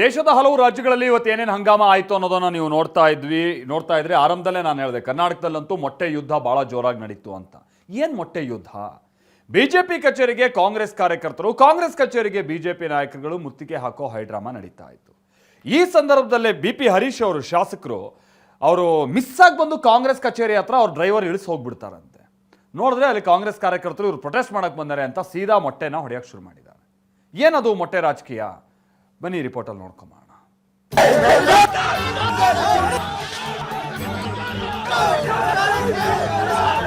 ದೇಶದ ಹಲವು ರಾಜ್ಯಗಳಲ್ಲಿ ಇವತ್ತು ಏನೇನು ಹಂಗಾಮ ಆಯಿತು ಅನ್ನೋದನ್ನು ನೀವು ನೋಡ್ತಾ ಇದ್ರೆ ಆರಂಭದಲ್ಲೇ ನಾನು ಹೇಳಿದೆ, ಕರ್ನಾಟಕದಲ್ಲಂತೂ ಮೊಟ್ಟೆ ಯುದ್ಧ ಭಾಳ ಜೋರಾಗಿ ನಡೀತು ಅಂತ. ಏನು ಮೊಟ್ಟೆ ಯುದ್ಧ? ಬಿಜೆಪಿ ಕಚೇರಿಗೆ ಕಾಂಗ್ರೆಸ್ ಕಾರ್ಯಕರ್ತರು, ಕಾಂಗ್ರೆಸ್ ಕಚೇರಿಗೆ ಬಿಜೆಪಿ ನಾಯಕರುಗಳು ಮುತ್ತಿಗೆ ಹಾಕೋ ಹೈಡ್ರಾಮಾ ನಡೀತಾ ಇತ್ತು. ಈ ಸಂದರ್ಭದಲ್ಲೇ BP ಹರೀಶ್ ಅವರು ಶಾಸಕರು ಅವರು ಮಿಸ್ ಆಗಿ ಬಂದು ಕಾಂಗ್ರೆಸ್ ಕಚೇರಿ ಹತ್ರ ಅವ್ರ ಡ್ರೈವರ್ ಇಳಿಸಿ ಹೋಗ್ಬಿಡ್ತಾರಂತೆ. ನೋಡಿದ್ರೆ ಅಲ್ಲಿ ಕಾಂಗ್ರೆಸ್ ಕಾರ್ಯಕರ್ತರು ಇವರು ಪ್ರೊಟೆಸ್ಟ್ ಮಾಡಕ್ಕೆ ಬಂದಾರೆ ಅಂತ ಸೀದಾ ಮೊಟ್ಟೆನ ಹೊಡೆಯೋಕ್ಕೆ ಶುರು ಮಾಡಿದ್ದಾರೆ. ಏನದು ಮೊಟ್ಟೆ ರಾಜಕೀಯ? ಬನ್ನಿ ರಿಪೋರ್ಟಲ್ಲಿ ನೋಡ್ಕೊಂಬೋಣ.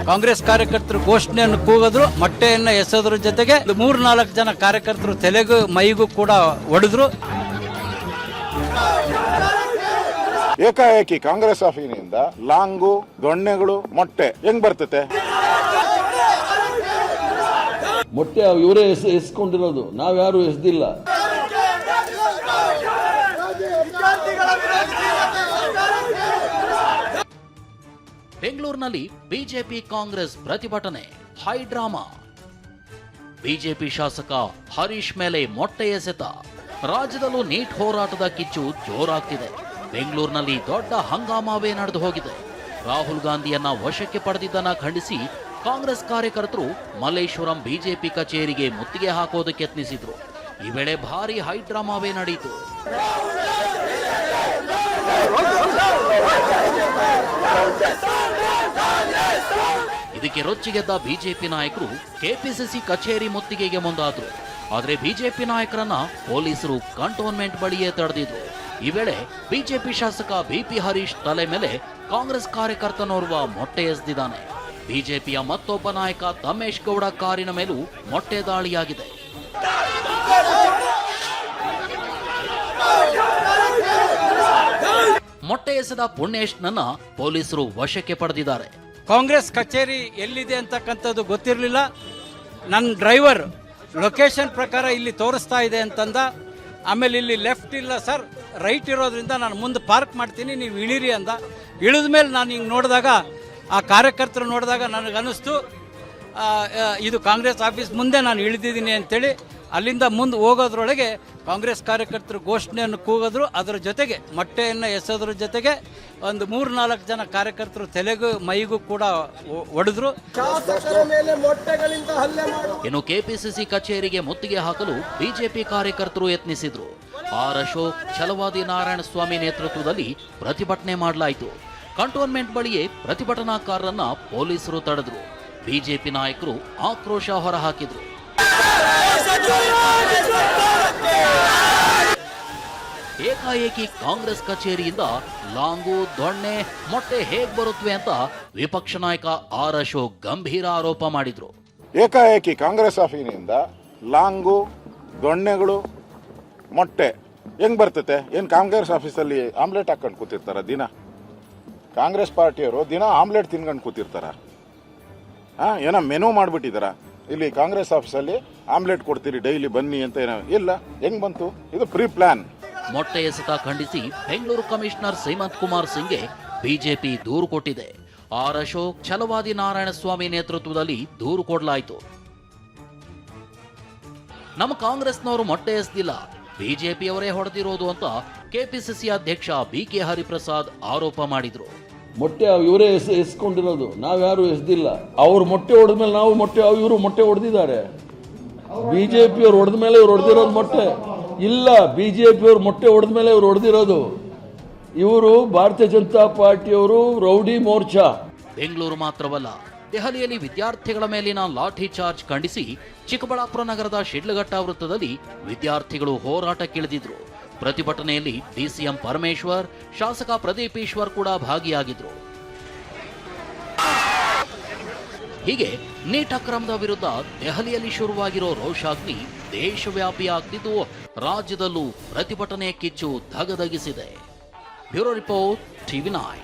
ಕಾಂಗ್ರೆಸ್ ಕಾರ್ಯಕರ್ತರು ಘೋಷಣೆಯನ್ನು ಕೂಗಿದ್ರು, ಮೊಟ್ಟೆಯನ್ನು ಎಸೆದ್ರ ಜೊತೆಗೆ 3-4 ಜನ ಕಾರ್ಯಕರ್ತರು ತಲೆಗೂ ಮೈಗೂ ಕೂಡ ಹೊಡೆದ್ರು. ಏಕಾಏಕಿ ಕಾಂಗ್ರೆಸ್ ಆಫೀನಿಂದ ಲಾಂಗು, ದೊಣ್ಣೆಗಳು, ಮೊಟ್ಟೆ ಹೆಂಗ್ ಬರ್ತತೆ? ಮೊಟ್ಟೆ ಇವರೇ ಎಸ್ಕೊಂಡಿರೋದು, ನಾವ್ಯಾರು ಎಸ್ದಿಲ್ಲ. ಬೆಂಗಳೂರಿನಲ್ಲಿ ಬಿಜೆಪಿ ಕಾಂಗ್ರೆಸ್ ಪ್ರತಿಭಟನೆ ಹೈಡ್ರಾಮಾ. ಬಿಜೆಪಿ ಶಾಸಕ ಹರೀಶ್ ಮೇಲೆ ಮೊಟ್ಟೆ ಎಸೆತ. ರಾಜ್ಯದಲ್ಲೂ ನೀಟ್ ಹೋರಾಟದ ಕಿಚ್ಚು ಜೋರಾಗ್ತಿದೆ. ಬೆಂಗಳೂರಿನಲ್ಲಿ ದೊಡ್ಡ ಹಂಗಾಮವೇ ನಡೆದು ಹೋಗಿದೆ. ರಾಹುಲ್ ಗಾಂಧಿಯನ್ನ ವಶಕ್ಕೆ ಪಡೆದಿದ್ದನ್ನ ಖಂಡಿಸಿ ಕಾಂಗ್ರೆಸ್ ಕಾರ್ಯಕರ್ತರು ಮಲ್ಲೇಶ್ವರಂ ಬಿಜೆಪಿ ಕಚೇರಿಗೆ ಮುತ್ತಿಗೆ ಹಾಕೋದಕ್ಕೆ ಯತ್ನಿಸಿದ್ರು. ಈ ವೇಳೆ ಭಾರಿ ಹೈಡ್ರಾಮಾವೇ ನಡೆಯಿತು. ಇದಕ್ಕೆ ರೊಚ್ಚಿಗೆದ್ದ ಬಿಜೆಪಿ ನಾಯಕರು ಕೆಪಿಸಿಸಿ ಕಚೇರಿ ಮುತ್ತಿಗೆಗೆ ಮುಂದಾದ್ರು. ಆದರೆ ಬಿಜೆಪಿ ನಾಯಕರನ್ನ ಪೊಲೀಸರು ಕಂಟೋನ್ಮೆಂಟ್ ಬಳಿಯೇ ತಡೆದಿದ್ರು. ಈ ವೇಳೆ ಬಿಜೆಪಿ ಶಾಸಕ BP ಹರೀಶ್ ತಲೆ ಮೇಲೆ ಕಾಂಗ್ರೆಸ್ ಕಾರ್ಯಕರ್ತನೋರ್ವ ಮೊಟ್ಟೆ ಎಸೆದಿದ್ದಾನೆ. ಬಿಜೆಪಿಯ ಮತ್ತೊಬ್ಬ ನಾಯಕ ತಮೇಶ್ ಗೌಡ ಕಾರಿನ ಮೇಲೂ ಮೊಟ್ಟೆ ದಾಳಿಯಾಗಿದೆ. ಮೊಟ್ಟೆ ಎಸೆದ ಪುಣ್ಯೇಶ್ನನ್ನ ಪೊಲೀಸರು ವಶಕ್ಕೆ ಪಡೆದಿದ್ದಾರೆ. ಕಾಂಗ್ರೆಸ್ ಕಚೇರಿ ಎಲ್ಲಿದೆ ಅಂತಕ್ಕಂಥದ್ದು ಗೊತ್ತಿರಲಿಲ್ಲ. ನನ್ನ ಡ್ರೈವರ್ ಲೊಕೇಶನ್ ಪ್ರಕಾರ ಇಲ್ಲಿ ತೋರಿಸ್ತಾ ಇದೆ ಅಂತಂದ. ಆಮೇಲೆ ಇಲ್ಲಿ ಲೆಫ್ಟ್ ಇಲ್ಲ ಸರ್, ರೈಟ್ ಇರೋದ್ರಿಂದ ನಾನು ಮುಂದೆ ಪಾರ್ಕ್ ಮಾಡ್ತೀನಿ, ನೀವು ಇಳಿರಿ ಅಂದ. ಇಳಿದ ಮೇಲೆ ನಾನು ಹಿಂಗೆ ನೋಡಿದಾಗ, ಆ ಕಾರ್ಯಕರ್ತರು ನೋಡಿದಾಗ ನನಗನ್ನಿಸ್ತು ಇದು ಕಾಂಗ್ರೆಸ್ ಆಫೀಸ್ ಮುಂದೆ ನಾನು ಇಳಿದಿದ್ದೀನಿ ಅಂತೇಳಿ. ಅಲ್ಲಿಂದ ಮುಂದೆ ಹೋಗೋದ್ರೊಳಗೆ ಕಾಂಗ್ರೆಸ್ ಕಾರ್ಯಕರ್ತರು ಘೋಷಣೆಯನ್ನು ಕೂಗಿದ್ರು. ಅದರ ಜೊತೆಗೆ ಮೊಟ್ಟೆಯನ್ನು ಎಸೆದ್ರ ಜೊತೆಗೆ 3-4 ಜನ ಕಾರ್ಯಕರ್ತರು ತಲೆಗೂ ಮೈಗೂ ಕೂಡ ಹೊಡೆದ್ರು. ಇನ್ನು ಕೆಪಿಸಿಸಿ ಕಚೇರಿಗೆ ಮುತ್ತಿಗೆ ಹಾಕಲು ಬಿಜೆಪಿ ಕಾರ್ಯಕರ್ತರು ಯತ್ನಿಸಿದ್ರು. ಆರ್ ಅಶೋಕ್, ಛಲವಾದಿ ನಾರಾಯಣಸ್ವಾಮಿ ನೇತೃತ್ವದಲ್ಲಿ ಪ್ರತಿಭಟನೆ ಮಾಡಲಾಯಿತು. ಕಂಟೋನ್ಮೆಂಟ್ ಬಳಿಯೇ ಪ್ರತಿಭಟನಾಕಾರರನ್ನ ಪೊಲೀಸರು ತಡೆದ್ರು. ಬಿಜೆಪಿ ನಾಯಕರು ಆಕ್ರೋಶ ಹೊರಹಾಕಿದ್ರು. ಏಕಾಏಕಿ ಕಾಂಗ್ರೆಸ್ ಕಚೇರಿಯಿಂದ ಲಾಂಗು, ದೊಣ್ಣೆ, ಮೊಟ್ಟೆ ಹೇಗ್ ಬರುತ್ತವೆ ಅಂತ ವಿಪಕ್ಷ ನಾಯಕ ಆರ್ ಅಶೋಕ್ ಗಂಭೀರ ಆರೋಪ ಮಾಡಿದ್ರು. ಏಕಾಏಕಿ ಕಾಂಗ್ರೆಸ್ ಆಫೀನಿಂದ ಲಾಂಗು, ದೊಣ್ಣೆಗಳು, ಮೊಟ್ಟೆ ಹೆಂಗ್ ಬರ್ತತೆ? ಏನ್ ಕಾಂಗ್ರೆಸ್ ಆಫೀಸಲ್ಲಿ ಆಮ್ಲೆಟ್ ಹಾಕೊಂಡು ಕೂತಿರ್ತಾರ? ದಿನ ಕಾಂಗ್ರೆಸ್ ಪಾರ್ಟಿಯವರು ದಿನ ಆಮ್ಲೆಟ್ ತಿನ್ಕೊಂಡು ಕೂತಿರ್ತಾರ? ಏನೋ ಮೆನು ಮಾಡ್ಬಿಟ್ಟಿದಾರ, ಇಲ್ಲಿ ಕಾಂಗ್ರೆಸ್ ಆಫೀಸಲ್ಲಿ ಆಮ್ಲೆಟ್ ಕೊಡ್ತೀರಿ ಡೈಲಿ ಬನ್ನಿ ಅಂತ? ಏನೋ ಇಲ್ಲ, ಹೆಂಗ್ ಬಂತು? ಇದು ಪ್ರೀ ಪ್ಲಾನ್. ಮೊಟ್ಟೆ ಎಸೆತ ಖಂಡಿಸಿ ಬೆಂಗಳೂರು ಕಮಿಷನರ್ ಸೀಮಂತ್ ಕುಮಾರ್ ಸಿಂಗ್ಗೆ ಬಿಜೆಪಿ ದೂರು ಕೊಟ್ಟಿದೆ. ಆರ್ ಅಶೋಕ್, ಛಲವಾದಿ ನಾರಾಯಣಸ್ವಾಮಿ ನೇತೃತ್ವದಲ್ಲಿ ದೂರು ಕೊಡಲಾಯಿತು. ನಮ್ಮ ಕಾಂಗ್ರೆಸ್ನವರು ಮೊಟ್ಟೆ ಎಸೆದಿಲ್ಲ, ಬಿಜೆಪಿಯವರೇ ಹೊಡೆದಿರೋದು ಅಂತ ಕೆಪಿಸಿಸಿ ಅಧ್ಯಕ್ಷ BK ಹರಿಪ್ರಸಾದ್ ಆರೋಪ ಮಾಡಿದ್ರು. ಮೊಟ್ಟೆ ಇವರೇ ಎಸ್ಕೊಂಡಿರೋದು, ನಾವ್ಯಾರು ಎಸ್ದಿಲ್ಲ. ಅವ್ರು ಮೊಟ್ಟೆ ಹೊಡೆದ್ಮೇಲೆ ನಾವು ಇವರು ಮೊಟ್ಟೆ ಹೊಡೆದಿದ್ದಾರೆ. ಬಿಜೆಪಿಯವ್ರು ಹೊಡೆದ ಮೇಲೆ ಇವ್ರು ಹೊಡೆದಿರೋದು ಮೊಟ್ಟೆ ಇಲ್ಲ. ಬಿಜೆಪಿಯವ್ರು ಮೊಟ್ಟೆ ಹೊಡೆದ ಮೇಲೆ ಇವ್ರು ಹೊಡೆದಿರೋದು. ಇವರು ಭಾರತೀಯ ಜನತಾ ಪಾರ್ಟಿಯವರು ರೌಡಿ ಮೋರ್ಚಾ. ಬೆಂಗಳೂರು ಮಾತ್ರವಲ್ಲ, ದೆಹಲಿಯಲ್ಲಿ ವಿದ್ಯಾರ್ಥಿಗಳ ಮೇಲಿನ ಲಾಠಿ ಚಾರ್ಜ್ ಖಂಡಿಸಿ ಚಿಕ್ಕಬಳ್ಳಾಪುರ ನಗರದ ಶಿಡ್ಲಘಟ್ಟ ವೃತ್ತದಲ್ಲಿ ವಿದ್ಯಾರ್ಥಿಗಳು ಹೋರಾಟಕ್ಕಿಳಿದಿದ್ರು. ಪ್ರತಿಭಟನೆಯಲ್ಲಿ DCM ಪರಮೇಶ್ವರ್, ಶಾಸಕ ಪ್ರದೀಪ್ ಈಶ್ವರ್ ಕೂಡ ಭಾಗಿಯಾಗಿದ್ರು. ಹೀಗೆ ನೀಟ್ ಅಕ್ರಮದ ವಿರುದ್ಧ ದೆಹಲಿಯಲ್ಲಿ ಶುರುವಾಗಿರೋ ರೋಷಾಗ್ನಿ ದೇಶವ್ಯಾಪಿ ಆಗ್ತಿದ್ದು, ರಾಜ್ಯದಲ್ಲೂ ಪ್ರತಿಭಟನೆ ಕಿಚ್ಚು ಧಗಧಗಿಸಿದೆ. Bureau report, TV9.